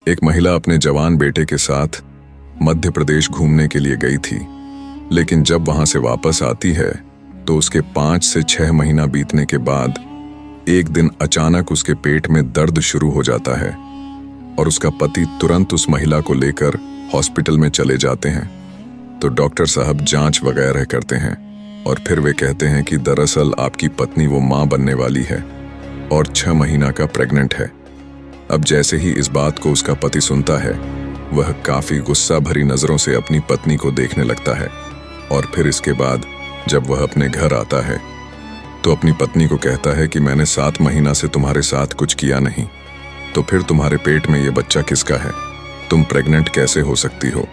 एक महिला अपने जवान बेटे के साथ मध्य प्रदेश घूमने के लिए गई थी, लेकिन जब वहां से वापस आती है तो उसके 5 से 6 महीना बीतने के बाद एक दिन अचानक उसके पेट में दर्द शुरू हो जाता है और उसका पति तुरंत उस महिला को लेकर हॉस्पिटल में चले जाते हैं। तो डॉक्टर साहब जांच वगैरह करते हैं और फिर वे कहते हैं कि दरअसल आपकी पत्नी वो मां बनने वाली है और 6 महीना का प्रेग्नेंट है। अब जैसे ही इस बात को उसका पति सुनता है, वह काफी गुस्सा भरी नजरों से अपनी पत्नी को देखने लगता है और फिर इसके बाद जब वह अपने घर आता है तो अपनी पत्नी को कहता है कि मैंने 7 महीना से तुम्हारे साथ कुछ किया नहीं, तो फिर तुम्हारे पेट में ये बच्चा किसका है? तुम प्रेग्नेंट कैसे हो सकती हो?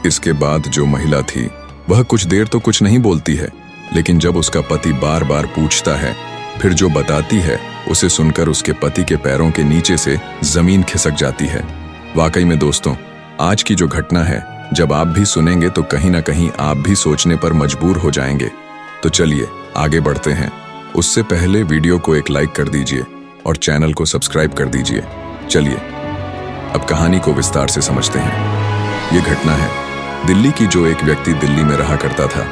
इसके बाद जो महिला थी वह कुछ देर तो कुछ नहीं बोलती है, लेकिन जब उसका पति बार बार पूछता है, फिर जो बताती है उसे सुनकर उसके पति के पैरों के नीचे से जमीन खिसक जाती है। वाकई में दोस्तों, आज की जो घटना है जब आप भी सुनेंगे तो कहीं ना कहीं आप भी सोचने पर मजबूर हो जाएंगे। तो चलिए आगे बढ़ते हैं। उससे पहले वीडियो को एक लाइक कर दीजिए और चैनल को सब्सक्राइब कर दीजिए। चलिए अब कहानी को विस्तार से समझते हैं। ये घटना है दिल्ली की। जो एक व्यक्ति दिल्ली में रहा करता था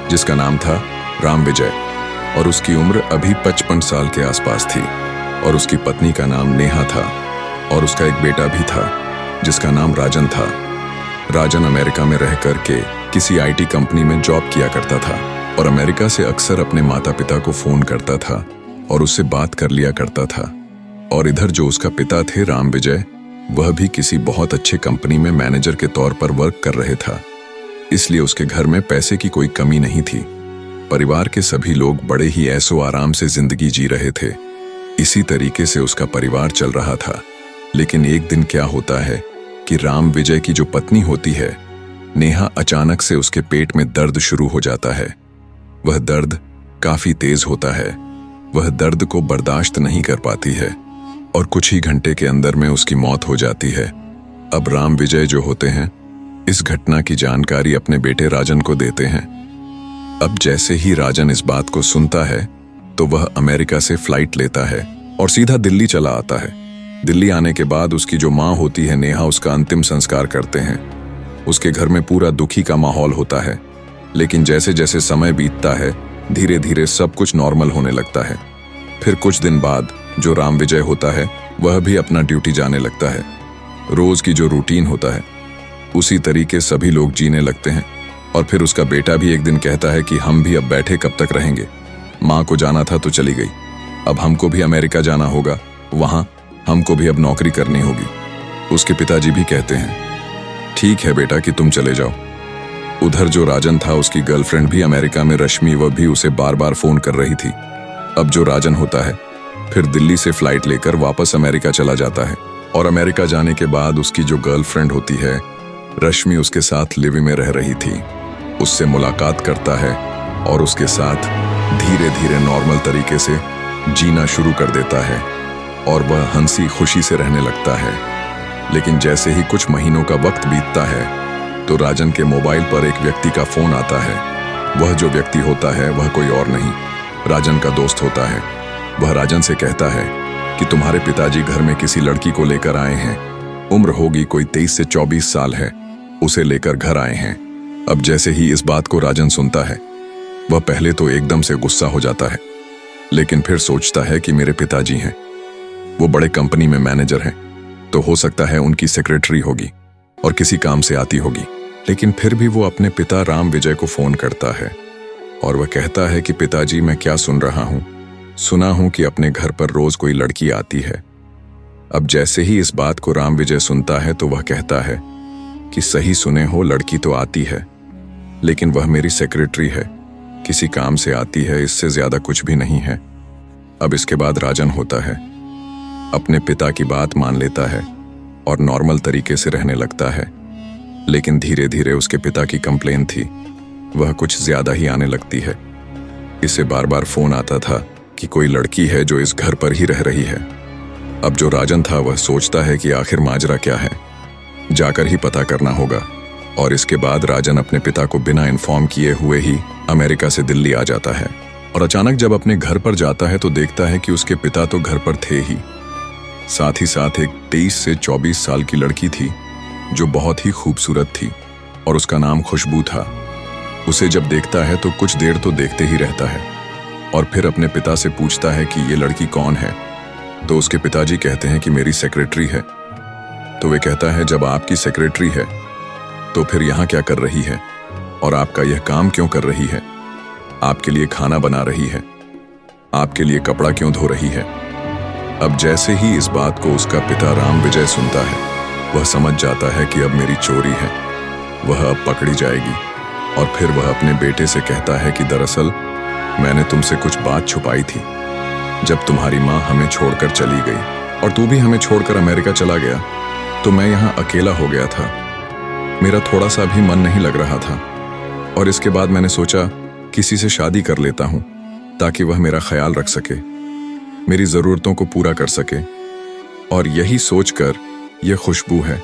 जिसका नाम था राम विजय और उसकी उम्र अभी 55 साल के आसपास थी और उसकी पत्नी का नाम नेहा था और उसका एक बेटा भी था जिसका नाम राजन था। राजन अमेरिका में रह करके किसी आईटी कंपनी में जॉब किया करता था और अमेरिका से अक्सर अपने माता पिता को फोन करता था और उससे बात कर लिया करता था। और इधर जो उसका पिता थे राम विजय, वह भी किसी बहुत अच्छे कंपनी में मैनेजर के तौर पर वर्क कर रहे था, इसलिए उसके घर में पैसे की कोई कमी नहीं थी। परिवार के सभी लोग बड़े ही ऐशो आराम से जिंदगी जी रहे थे। इसी तरीके से उसका परिवार चल रहा था। लेकिन एक दिन क्या होता है कि राम विजय की जो पत्नी होती है नेहा, अचानक से उसके पेट में दर्द शुरू हो जाता है। वह दर्द काफी तेज होता है। वह दर्द को बर्दाश्त नहीं कर पाती है और कुछ ही घंटे के अंदर में उसकी मौत हो जाती है। अब राम विजय जो होते हैं इस घटना की जानकारी अपने बेटे राजन को देते हैं। अब जैसे ही राजन इस बात को सुनता है तो वह अमेरिका से फ्लाइट लेता है और सीधा दिल्ली चला आता है। दिल्ली आने के बाद उसकी जो माँ होती है नेहा, उसका अंतिम संस्कार करते हैं। उसके घर में पूरा दुखी का माहौल होता है। लेकिन जैसे जैसे समय बीतता है धीरे धीरे सब कुछ नॉर्मल होने लगता है। फिर कुछ दिन बाद जो राम विजय होता है वह भी अपना ड्यूटी जाने लगता है। रोज की जो रूटीन होता है उसी तरीके सभी लोग जीने लगते हैं। और फिर उसका बेटा भी एक दिन कहता है कि हम भी अब बैठे कब तक रहेंगे, माँ को जाना था तो चली गई, अब हमको भी अमेरिका जाना होगा, वहां हमको भी अब नौकरी करनी होगी। उसके पिताजी भी कहते हैं ठीक है बेटा कि तुम चले जाओ। उधर जो राजन था उसकी गर्लफ्रेंड भी अमेरिका में रश्मि, वह भी उसे बार बार फोन कर रही थी। अब जो राजन होता है फिर दिल्ली से फ्लाइट लेकर वापस अमेरिका चला जाता है और अमेरिका जाने के बाद उसकी जो गर्लफ्रेंड होती है रश्मि उसके साथ लिव में रह रही थी, उससे मुलाकात करता है और उसके साथ धीरे धीरे नॉर्मल तरीके से जीना शुरू कर देता है और वह हंसी खुशी से रहने लगता है। लेकिन जैसे ही कुछ महीनों का वक्त बीतता है तो राजन के मोबाइल पर एक व्यक्ति का फोन आता है। वह जो व्यक्ति होता है वह कोई और नहीं, राजन का दोस्त होता है। वह राजन से कहता है कि तुम्हारे पिताजी घर में किसी लड़की को लेकर आए हैं, उम्र होगी कोई 23 से 24 साल है, उसे लेकर घर आए हैं। अब जैसे ही इस बात को राजन सुनता है वह पहले तो एकदम से गुस्सा हो जाता है, लेकिन फिर सोचता है कि मेरे पिताजी हैं, वो बड़े कंपनी में मैनेजर हैं, तो हो सकता है उनकी सेक्रेटरी होगी और किसी काम से आती होगी। लेकिन फिर भी वो अपने पिता राम विजय को फोन करता है और वह कहता है कि पिताजी मैं क्या सुन रहा हूँ, सुना हूँ कि अपने घर पर रोज कोई लड़की आती है। अब जैसे ही इस बात को राम विजय सुनता है तो वह कहता है कि सही सुने हो, लड़की तो आती है, लेकिन वह मेरी सेक्रेटरी है, किसी काम से आती है, इससे ज्यादा कुछ भी नहीं है। अब इसके बाद राजन होता है अपने पिता की बात मान लेता है और नॉर्मल तरीके से रहने लगता है। लेकिन धीरे धीरे उसके पिता की कंप्लेन थी वह कुछ ज्यादा ही आने लगती है। इसे बार बार फोन आता था कि कोई लड़की है जो इस घर पर ही रह रही है। अब जो राजन था वह सोचता है कि आखिर माजरा क्या है, जाकर ही पता करना होगा। और इसके बाद राजन अपने पिता को बिना इन्फॉर्म किए हुए ही अमेरिका से दिल्ली आ जाता है और अचानक जब अपने घर पर जाता है तो देखता है कि उसके पिता तो घर पर थे ही, साथ ही साथ एक 23 से 24 साल की लड़की थी जो बहुत ही खूबसूरत थी और उसका नाम खुशबू था। उसे जब देखता है तो कुछ देर तो देखते ही रहता है और फिर अपने पिता से पूछता है कि ये लड़की कौन है। तो उसके पिताजी कहते हैं कि मेरी सेक्रेटरी है। तो वे कहता है जब आपकी सेक्रेटरी है तो फिर यहाँ क्या कर रही है और आपका यह काम क्यों कर रही है? आपके लिए खाना बना रही है, आपके लिए कपड़ा क्यों धो रही है? अब जैसे ही इस बात को उसका पिता राम विजय सुनता है, वह समझ जाता है कि अब मेरी चोरी है, वह अब पकड़ी जाएगी। और फिर वह अपने बेटे से कहता है कि दरअसल मैंने तुमसे कुछ बात छुपाई थी। जब तुम्हारी माँ हमें छोड़कर चली गई और तू भी हमें छोड़कर अमेरिका चला गया तो मैं यहाँ अकेला हो गया था। मेरा थोड़ा सा भी मन नहीं लग रहा था और इसके बाद मैंने सोचा किसी से शादी कर लेता हूँ ताकि वह मेरा ख्याल रख सके, मेरी ज़रूरतों को पूरा कर सके। और यही सोचकर यह खुशबू है।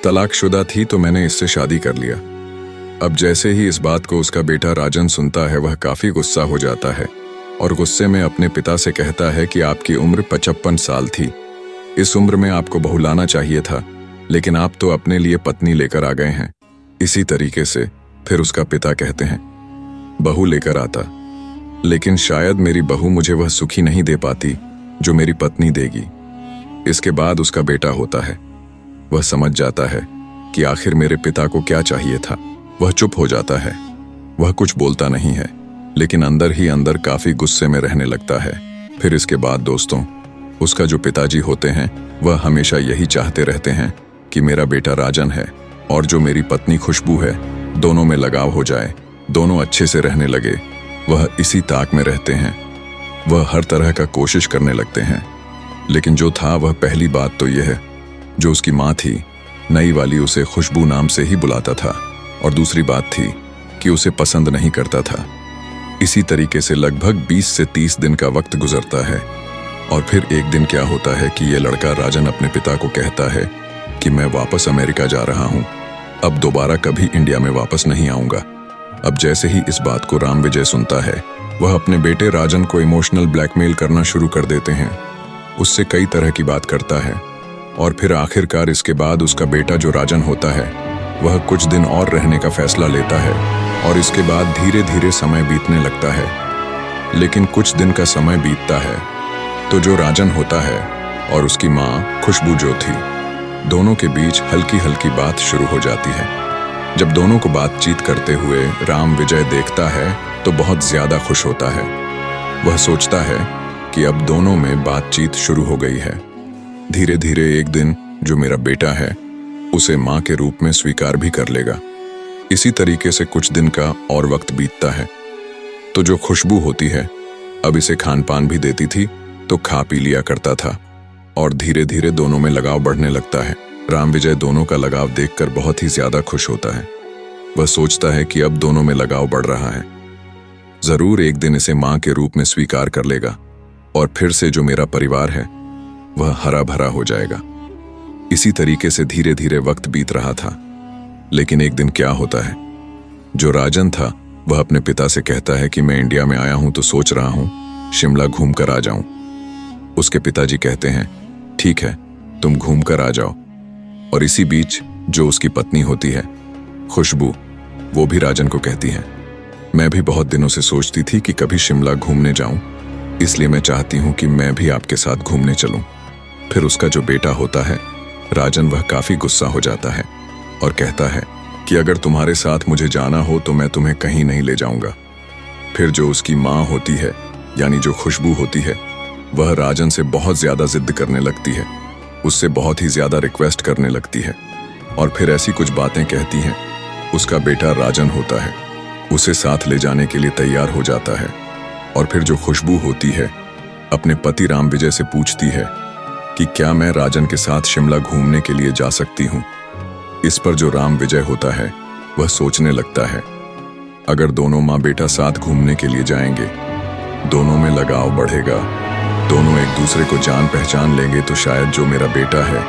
तलाकशुदा थी तो मैंने इससे शादी कर लिया। अब जैसे ही इस बात को उसका बेटा राजन सुनता है, वह काफ़ी गुस्सा हो जाता है और गुस्से में अपने पिता से कहता है कि आपकी उम्र 55 साल थी। इस उम्र में आपको बहू लाना चाहिए था, लेकिन आप तो अपने लिए पत्नी लेकर आ गए हैं। इसी तरीके से फिर उसका पिता कहते हैं बहू लेकर आता, लेकिन शायद मेरी बहू मुझे वह सुखी नहीं दे पाती जो मेरी पत्नी देगी। इसके बाद उसका बेटा होता है। वह समझ जाता है कि आखिर मेरे पिता को क्या चाहिए था। वह चुप हो जाता है, वह कुछ बोलता नहीं है, लेकिन अंदर ही अंदर काफी गुस्से में रहने लगता है। फिर इसके बाद दोस्तों, उसका जो पिताजी होते हैं वह हमेशा यही चाहते रहते हैं कि मेरा बेटा राजन है और जो मेरी पत्नी खुशबू है, दोनों में लगाव हो जाए, दोनों अच्छे से रहने लगे। वह इसी ताक में रहते हैं। वह हर तरह का कोशिश करने लगते हैं, लेकिन जो था वह पहली बात तो यह है, जो उसकी माँ थी नई वाली उसे खुशबू नाम से ही बुलाता था, और दूसरी बात थी कि उसे पसंद नहीं करता था। इसी तरीके से लगभग 20 से 30 दिन का वक्त गुजरता है और फिर एक दिन क्या होता है कि यह लड़का राजन अपने पिता को कहता है कि मैं वापस अमेरिका जा रहा हूँ, अब दोबारा कभी इंडिया में वापस नहीं आऊँगा। अब जैसे ही इस बात को राम विजय सुनता है, वह अपने बेटे राजन को इमोशनल ब्लैकमेल करना शुरू कर देते हैं। उससे कई तरह की बात करता है और फिर आखिरकार इसके बाद उसका बेटा जो राजन होता है वह कुछ दिन और रहने का फैसला लेता है और इसके बाद धीरे धीरे समय बीतने लगता है। लेकिन कुछ दिन का समय बीतता है तो जो राजन होता है और उसकी माँ खुशबू जो थी, दोनों के बीच हल्की हल्की बात शुरू हो जाती है। जब दोनों को बातचीत करते हुए राम विजय देखता है तो बहुत ज्यादा खुश होता है। वह सोचता है कि अब दोनों में बातचीत शुरू हो गई है। धीरे धीरे एक दिन जो मेरा बेटा है उसे माँ के रूप में स्वीकार भी कर लेगा। इसी तरीके से कुछ दिन का और वक्त बीतता है तो जो खुशबू होती है अब इसे खान पान भी देती थी तो खा पी लिया करता था और धीरे धीरे दोनों में लगाव बढ़ने लगता है। राम विजय दोनों का लगाव देखकर बहुत ही ज्यादा खुश होता है। वह सोचता है कि अब दोनों में लगाव बढ़ रहा है, जरूर एक दिन इसे माँ के रूप में स्वीकार कर लेगा और फिर से जो मेरा परिवार है वह हरा भरा हो जाएगा। इसी तरीके से धीरे धीरे वक्त बीत रहा था। लेकिन एक दिन क्या होता है, जो राजन था वह अपने पिता से कहता है कि मैं इंडिया में आया हूं तो सोच रहा हूं शिमला घूम कर आ जाऊं। उसके पिताजी कहते हैं ठीक है, तुम घूम कर आ जाओ। और इसी बीच जो उसकी पत्नी होती है खुशबू, वो भी राजन को कहती है मैं भी बहुत दिनों से सोचती थी कि कभी शिमला घूमने जाऊं, इसलिए मैं चाहती हूं कि मैं भी आपके साथ घूमने चलूं। फिर उसका जो बेटा होता है राजन, वह काफी गुस्सा हो जाता है और कहता है कि अगर तुम्हारे साथ मुझे जाना हो तो मैं तुम्हें कहीं नहीं ले जाऊंगा। फिर जो उसकी माँ होती है यानी जो खुशबू होती है, वह राजन से बहुत ज्यादा जिद करने लगती है, उससे बहुत ही ज्यादा रिक्वेस्ट करने लगती है और फिर ऐसी कुछ बातें कहती हैं। उसका बेटा राजन होता है उसे साथ ले जाने के लिए तैयार हो जाता है और फिर जो खुशबू होती है अपने पति राम विजय से पूछती है कि क्या मैं राजन के साथ शिमला घूमने के लिए जा सकती हूँ। इस पर जो राम विजय होता है वह सोचने लगता है अगर दोनों माँ बेटा साथ घूमने के लिए जाएंगे, दोनों में लगाव बढ़ेगा, दोनों एक दूसरे को जान पहचान लेंगे तो शायद जो मेरा बेटा है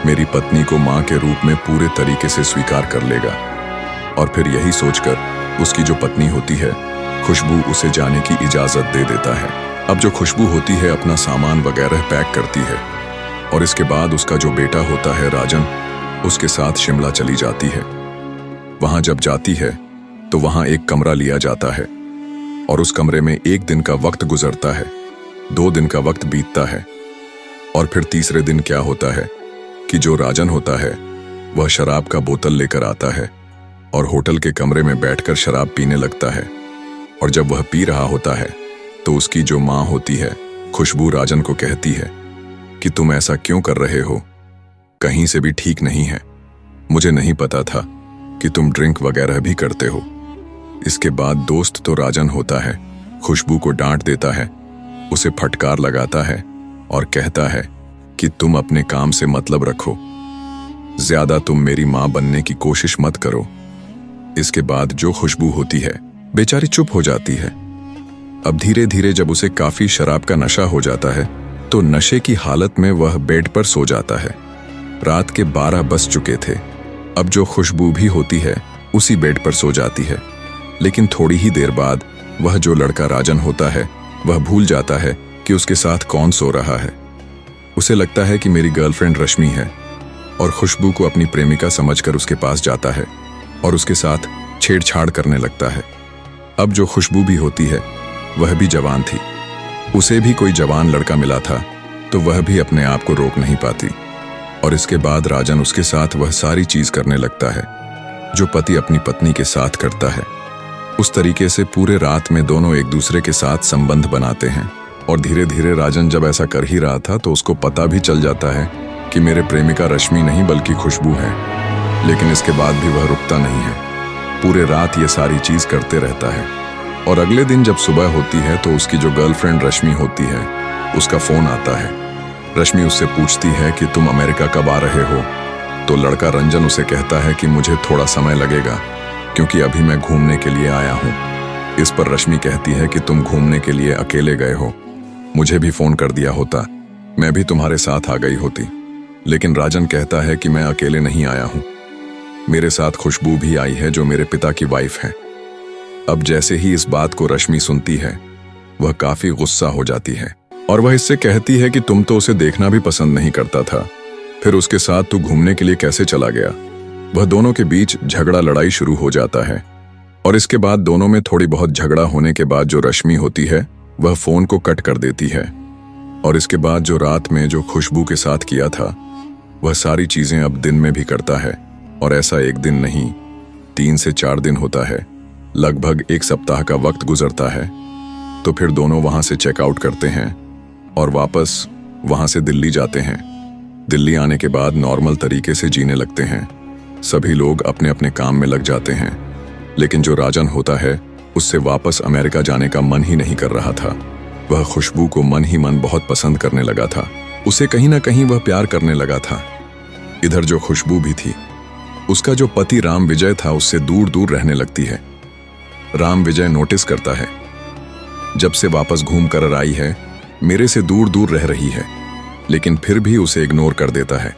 मेरी पत्नी को माँ के रूप में पूरे तरीके से स्वीकार कर लेगा। और फिर यही सोचकर उसकी जो पत्नी होती है खुशबू उसे जाने की इजाजत दे देता है। अब जो खुशबू होती है अपना सामान वगैरह पैक करती है और इसके बाद उसका जो बेटा होता है राजन, उसके साथ शिमला चली जाती है। वहां जब जाती है तो वहां एक कमरा लिया जाता है और उस कमरे में 1 दिन का वक्त गुजरता है, 2 दिन का वक्त बीतता है और फिर तीसरे दिन क्या होता है कि जो राजन होता है वह शराब का बोतल लेकर आता है और होटल के कमरे में बैठकर शराब पीने लगता है। और जब वह पी रहा होता है तो उसकी जो माँ होती है खुशबू राजन को कहती है कि तुम ऐसा क्यों कर रहे हो, कहीं से भी ठीक नहीं है। मुझे नहीं पता था कि तुम ड्रिंक वगैरह भी करते हो। इसके बाद दोस्त तो राजन होता है खुशबू को डांट देता है, उसे फटकार लगाता है और कहता है कि तुम अपने काम से मतलब रखो, ज्यादा तुम मेरी माँ बनने की कोशिश मत करो। इसके बाद जो खुशबू होती है बेचारी चुप हो जाती है। अब धीरे धीरे जब उसे काफी शराब का नशा हो जाता है तो नशे की हालत में वह बेड पर सो जाता है। रात के 12 बज चुके थे। अब जो खुशबू भी होती है उसी बेड पर सो जाती है, लेकिन थोड़ी ही देर बाद वह जो लड़का राजन होता है वह भूल जाता है कि उसके साथ कौन सो रहा है। उसे लगता है कि मेरी गर्लफ्रेंड रश्मि है और खुशबू को अपनी प्रेमिका समझकर उसके पास जाता है और उसके साथ छेड़छाड़ करने लगता है। अब जो खुशबू भी होती है वह भी जवान थी, उसे भी कोई जवान लड़का मिला था तो वह भी अपने आप को रोक नहीं पाती और इसके बाद राजन उसके साथ वह सारी चीज करने लगता है जो पति अपनी पत्नी के साथ करता है। उस तरीके से पूरे रात में दोनों एक दूसरे के साथ संबंध बनाते हैं और धीरे धीरे राजन जब ऐसा कर ही रहा था तो उसको पता भी चल जाता है कि मेरे प्रेमिका रश्मि नहीं बल्कि खुशबू है। लेकिन इसके बाद भी वह रुकता नहीं है, पूरे रात ये सारी चीज करते रहता है। और अगले दिन जब सुबह होती है तो उसकी जो गर्लफ्रेंड रश्मि होती है उसका फोन आता है। रश्मि उससे पूछती है कि तुम अमेरिका कब आ रहे हो, तो लड़का रंजन उसे कहता है कि मुझे थोड़ा समय लगेगा क्योंकि अभी मैं घूमने के लिए आया हूँ। इस पर रश्मि कहती है कि तुम घूमने के लिए अकेले गए हो, मुझे भी फोन कर दिया होता, मैं भी तुम्हारे साथ आ गई होती। लेकिन राजन कहता है कि मैं अकेले नहीं आया हूँ, मेरे साथ खुशबू भी आई है जो मेरे पिता की वाइफ है। अब जैसे ही इस बात को रश्मि सुनती है वह काफी गुस्सा हो जाती है और वह इससे कहती है कि तुम तो उसे देखना भी पसंद नहीं करता था, फिर उसके साथ तू घूमने के लिए कैसे चला गया। वह दोनों के बीच झगड़ा लड़ाई शुरू हो जाता है और इसके बाद दोनों में थोड़ी बहुत झगड़ा होने के बाद जो रश्मि होती है वह फोन को कट कर देती है और इसके बाद जो रात में जो खुशबू के साथ किया था वह सारी चीजें अब दिन में भी करता है। और ऐसा 1 दिन नहीं 3 से 4 दिन होता है, लगभग 1 सप्ताह का वक्त गुजरता है। तो फिर दोनों वहां से चेकआउट करते हैं और वापस वहां से दिल्ली जाते हैं। दिल्ली आने के बाद नॉर्मल तरीके से जीने लगते हैं, सभी लोग अपने अपने काम में लग जाते हैं। लेकिन जो राजन होता है उससे वापस अमेरिका जाने का मन ही नहीं कर रहा था। वह खुशबू को मन ही मन बहुत पसंद करने लगा था, उसे कहीं ना कहीं वह प्यार करने लगा था। इधर जो खुशबू भी थी उसका जो पति राम विजय था उससे दूर दूर रहने लगती है। राम विजय नोटिस करता है जब से वापस घूम कर आई है मेरे से दूर दूर रह रही है, लेकिन फिर भी उसे इग्नोर कर देता है।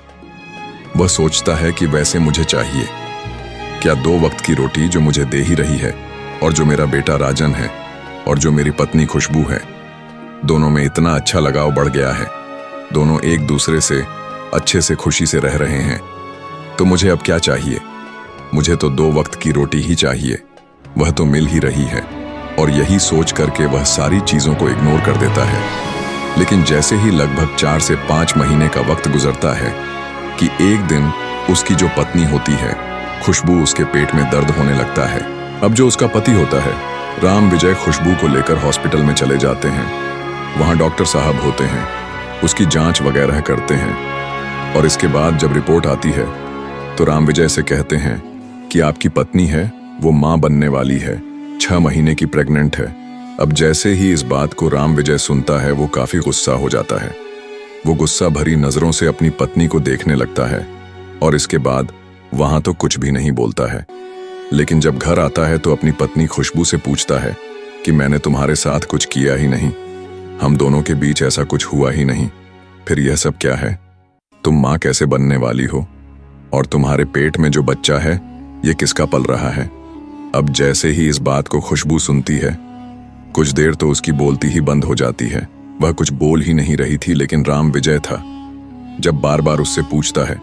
वह सोचता है कि वैसे मुझे चाहिए क्या 2 वक्त की रोटी जो मुझे दे ही रही है और जो मेरा बेटा राजन है और जो मेरी पत्नी खुशबू है, दोनों में इतना अच्छा लगाव बढ़ गया है, दोनों एक दूसरे से अच्छे से खुशी से रह रहे हैं, तो मुझे अब क्या चाहिए। मुझे तो 2 वक्त की रोटी ही चाहिए, वह तो मिल ही रही है। और यही सोच करके वह सारी चीजों को इग्नोर कर देता है। लेकिन जैसे ही लगभग 4 से 5 महीने का वक्त गुजरता है कि एक दिन उसकी जो पत्नी होती है खुशबू, उसके पेट में दर्द होने लगता है। अब जो उसका पति होता है राम विजय खुशबू को लेकर हॉस्पिटल में चले जाते हैं। वहां डॉक्टर साहब होते हैं, उसकी जांच वगैरह करते हैं और इसके बाद जब रिपोर्ट आती है तो राम विजय से कहते हैं कि आपकी पत्नी है वो मां बनने वाली है, 6 महीने की प्रेग्नेंट है। अब जैसे ही इस बात को राम विजय सुनता है वो काफी गुस्सा हो जाता है। वो गुस्सा भरी नजरों से अपनी पत्नी को देखने लगता है और इसके बाद वहां तो कुछ भी नहीं बोलता है। लेकिन जब घर आता है तो अपनी पत्नी खुशबू से पूछता है कि मैंने तुम्हारे साथ कुछ किया ही नहीं, हम दोनों के बीच ऐसा कुछ हुआ ही नहीं, फिर यह सब क्या है, तुम मां कैसे बनने वाली हो और तुम्हारे पेट में जो बच्चा है ये किसका पल रहा है। अब जैसे ही इस बात को खुशबू सुनती है कुछ देर तो उसकी बोलती ही बंद हो जाती है, वह कुछ बोल ही नहीं रही थी। लेकिन राम विजय था जब बार बार उससे पूछता है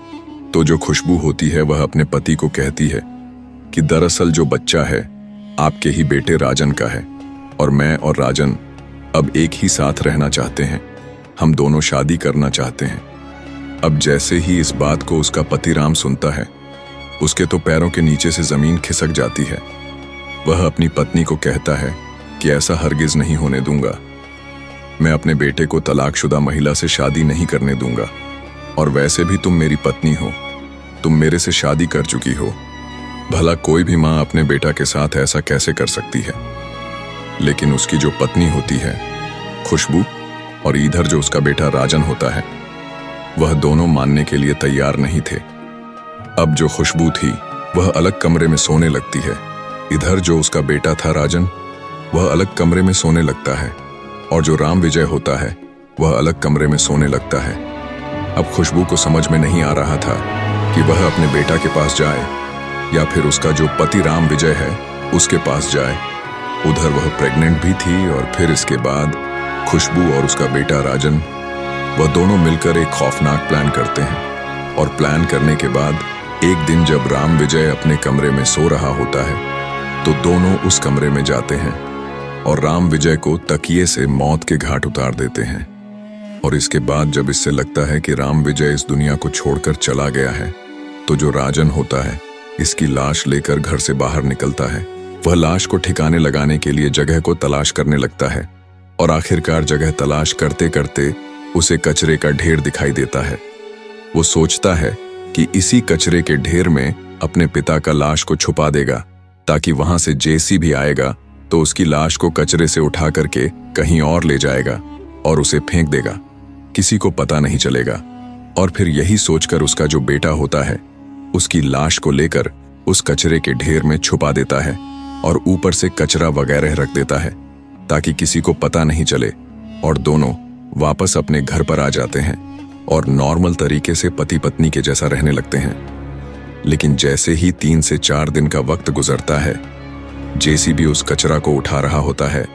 तो जो खुशबू होती है वह अपने पति को कहती है कि दरअसल जो बच्चा है आपके ही बेटे राजन का है और मैं और राजन अब एक ही साथ रहना चाहते हैं, हम दोनों शादी करना चाहते हैं। अब जैसे ही इस बात को उसका पति राम सुनता है, उसके तो पैरों के नीचे से जमीन खिसक जाती है। वह अपनी पत्नी को कहता है कि ऐसा हरगिज नहीं होने दूंगा, मैं अपने बेटे को तलाकशुदा महिला से शादी नहीं करने दूंगा, और वैसे भी तुम मेरी पत्नी हो, तुम मेरे से शादी कर चुकी हो, भला कोई भी माँ अपने बेटा के साथ ऐसा कैसे कर सकती है। लेकिन उसकी जो पत्नी होती है खुशबू और इधर जो उसका बेटा राजन होता है, वह दोनों मानने के लिए तैयार नहीं थे। अब जो खुशबू थी वह अलग कमरे में सोने लगती है, इधर जो उसका बेटा था राजन वह अलग कमरे में सोने लगता है, और जो राम विजय होता है वह अलग कमरे में सोने लगता है। अब खुशबू को समझ में नहीं आ रहा था कि वह अपने बेटा के पास जाए या फिर उसका जो पति राम विजय है उसके पास जाए। उधर वह प्रेग्नेंट भी थी, और फिर इसके बाद खुशबू और उसका बेटा राजन वह दोनों मिलकर एक खौफनाक प्लान करते हैं। और प्लान करने के बाद एक दिन जब राम विजय अपने कमरे में सो रहा होता है तो दोनों उस कमरे में जाते हैं और राम विजय को तकिए से मौत के घाट उतार देते हैं। और इसके बाद जब इससे लगता है कि राम विजय इस दुनिया को छोड़कर चला गया है, तो जो राजन होता है इसकी लाश लेकर घर से बाहर निकलता है। वह लाश को ठिकाने लगाने के लिए जगह को तलाश करने लगता है, और आखिरकार जगह तलाश करते करते उसे कचरे का ढेर दिखाई देता है। वो सोचता है कि इसी कचरे के ढेर में अपने पिता का लाश को छुपा देगा, ताकि वहां से जेसीबी आएगा तो उसकी लाश को कचरे से उठा करके कहीं और ले जाएगा और उसे फेंक देगा, किसी को पता नहीं चलेगा। और फिर यही सोचकर उसका जो बेटा होता है उसकी लाश को लेकर उस कचरे के ढेर में छुपा देता है और ऊपर से कचरा वगैरह रख देता है ताकि किसी को पता नहीं चले, और दोनों वापस अपने घर पर आ जाते हैं और नॉर्मल तरीके से पति पत्नी के जैसा रहने लगते हैं। लेकिन जैसे ही 3 से 4 दिन का वक्त गुजरता है, जेसीबी उस कचरा को उठा रहा होता है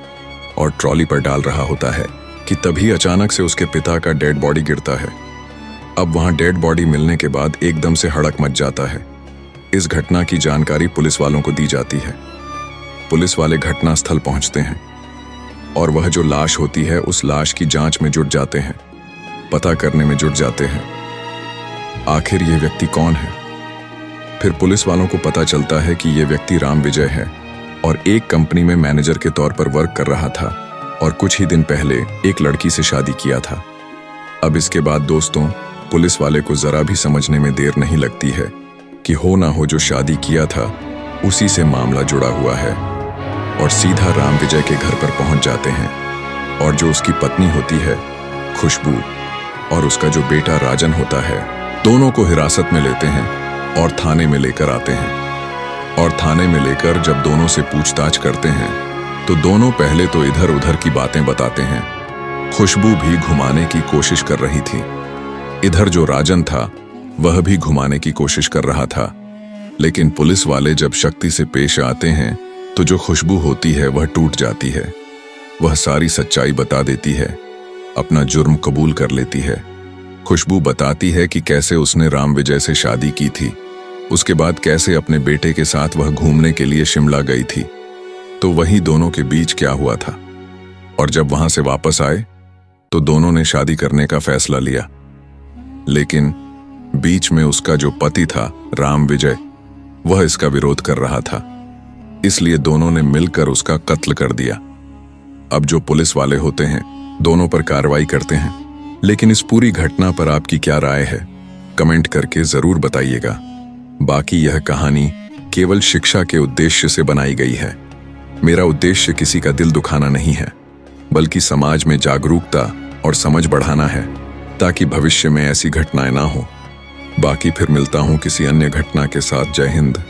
और ट्रॉली पर डाल रहा होता है कि तभी अचानक से उसके पिता का डेड बॉडी गिरता है। अब वहां डेड बॉडी मिलने के बाद एकदम से हड़क मच जाता है। इस घटना की जानकारी पुलिस वालों को दी जाती है। पुलिस वाले घटनास्थल पहुंचते हैं और वह जो लाश होती है उस लाश की जांच में जुट जाते हैं, पता करने में जुट जाते हैं आखिर ये व्यक्ति कौन है। फिर पुलिस वालों को पता चलता है कि ये व्यक्ति राम विजय है और एक कंपनी में मैनेजर के तौर पर वर्क कर रहा था और कुछ ही दिन पहले एक लड़की से शादी किया था। अब इसके बाद दोस्तों, पुलिस वाले को जरा भी समझने में देर नहीं लगती है कि हो ना हो जो शादी किया था उसी से मामला जुड़ा हुआ है, और सीधा राम विजय के घर पर पहुंच जाते हैं। और जो उसकी पत्नी होती है खुशबू और उसका जो बेटा राजन होता है, दोनों को हिरासत में लेते हैं और थाने में लेकर आते हैं। और थाने में लेकर जब दोनों से पूछताछ करते हैं तो दोनों पहले तो इधर उधर की बातें बताते हैं। खुशबू भी घुमाने की कोशिश कर रही थी, इधर जो राजन था वह भी घुमाने की कोशिश कर रहा था। लेकिन पुलिस वाले जब शक्ति से पेश आते हैं तो जो खुशबू होती है वह टूट जाती है। वह सारी सच्चाई बता देती है, अपना जुर्म कबूल कर लेती है। खुशबू बताती है कि कैसे उसने राम विजय से शादी की थी, उसके बाद कैसे अपने बेटे के साथ वह घूमने के लिए शिमला गई थी, तो वही दोनों के बीच क्या हुआ था। और जब वहां से वापस आए तो दोनों ने शादी करने का फैसला लिया। लेकिन बीच में उसका जो पति था राम विजय, वह इसका विरोध कर रहा था, इसलिए दोनों ने मिलकर उसका कत्ल कर दिया। अब जो पुलिस वाले होते हैं दोनों पर कार्रवाई करते हैं। लेकिन इस पूरी घटना पर आपकी क्या राय है, कमेंट करके जरूर बताइएगा। बाकी यह कहानी केवल शिक्षा के उद्देश्य से बनाई गई है। मेरा उद्देश्य किसी का दिल दुखाना नहीं है, बल्कि समाज में जागरूकता और समझ बढ़ाना है, ताकि भविष्य में ऐसी घटनाएं ना हो। बाकी फिर मिलता हूं किसी अन्य घटना के साथ। जय हिंद।